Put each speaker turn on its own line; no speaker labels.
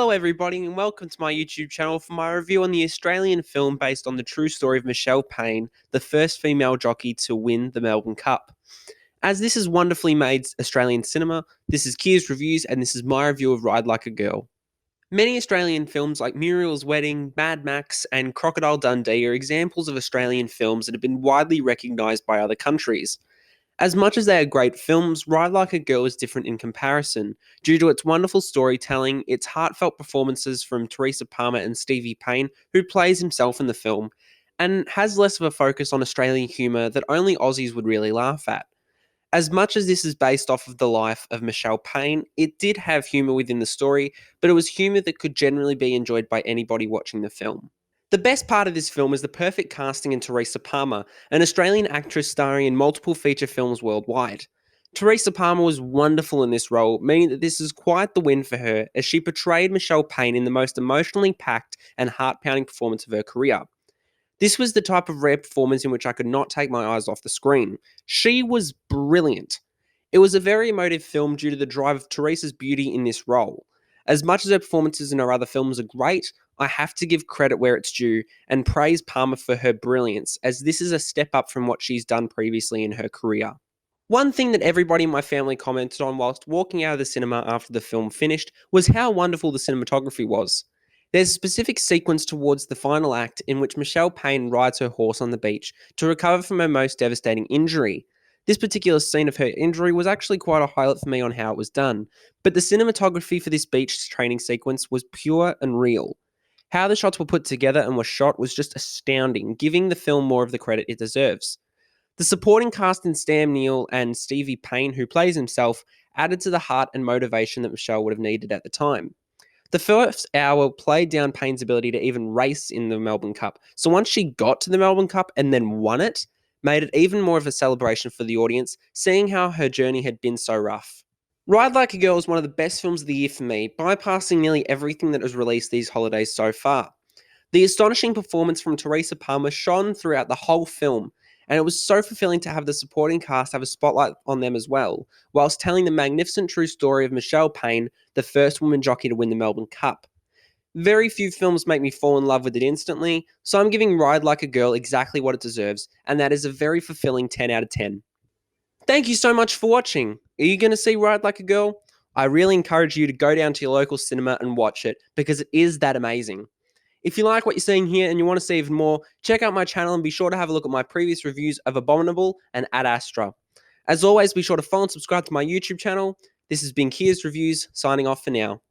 Hello everybody and welcome to my YouTube channel for my review on the Australian film based on the true story of Michelle Payne, the first female jockey to win the Melbourne Cup. As this is wonderfully made Australian cinema, this is Kier's Reviews and this is my review of Ride Like a Girl. Many Australian films like Muriel's Wedding, Mad Max and Crocodile Dundee are examples of Australian films that have been widely recognised by other countries. As much as they are great films, Ride Like a Girl is different in comparison, due to its wonderful storytelling, its heartfelt performances from Teresa Palmer and Stevie Payne, who plays himself in the film, and has less of a focus on Australian humour that only Aussies would really laugh at. As much as this is based off of the life of Michelle Payne, it did have humour within the story, but it was humour that could generally be enjoyed by anybody watching the film. The best part of this film is the perfect casting in Teresa Palmer, an Australian actress starring in multiple feature films worldwide. Teresa Palmer was wonderful in this role, meaning that this is quite the win for her, as she portrayed Michelle Payne in the most emotionally packed and heart-pounding performance of her career. This was the type of rare performance in which I could not take my eyes off the screen. She was brilliant. It was a very emotive film due to the drive of Teresa's beauty in this role. As much as her performances in her other films are great, I have to give credit where it's due and praise Palmer for her brilliance, as this is a step up from what she's done previously in her career. One thing that everybody in my family commented on whilst walking out of the cinema after the film finished was how wonderful the cinematography was. There's a specific sequence towards the final act in which Michelle Payne rides her horse on the beach to recover from her most devastating injury. This particular scene of her injury was actually quite a highlight for me on how it was done, but the cinematography for this beach training sequence was pure and real. How the shots were put together and were shot was just astounding, giving the film more of the credit it deserves. The supporting cast in Neill and Stevie Payne, who plays himself, added to the heart and motivation that Michelle would have needed at the time. The first hour played down Payne's ability to even race in the Melbourne Cup, so once she got to the Melbourne Cup and then won it, made it even more of a celebration for the audience, seeing how her journey had been so rough. Ride Like a Girl is one of the best films of the year for me, bypassing nearly everything that was released these holidays so far. The astonishing performance from Teresa Palmer shone throughout the whole film, and it was so fulfilling to have the supporting cast have a spotlight on them as well, whilst telling the magnificent true story of Michelle Payne, the first woman jockey to win the Melbourne Cup. Very few films make me fall in love with it instantly, so I'm giving Ride Like a Girl exactly what it deserves, and that is a very fulfilling 10 out of 10. Thank you so much for watching. Are you going to see Ride Like a Girl? I really encourage you to go down to your local cinema and watch it, because it is that amazing. If you like what you're seeing here and you want to see even more, check out my channel and be sure to have a look at my previous reviews of Abominable and Ad Astra. As always, be sure to follow and subscribe to my YouTube channel. This has been Kier's Reviews, signing off for now.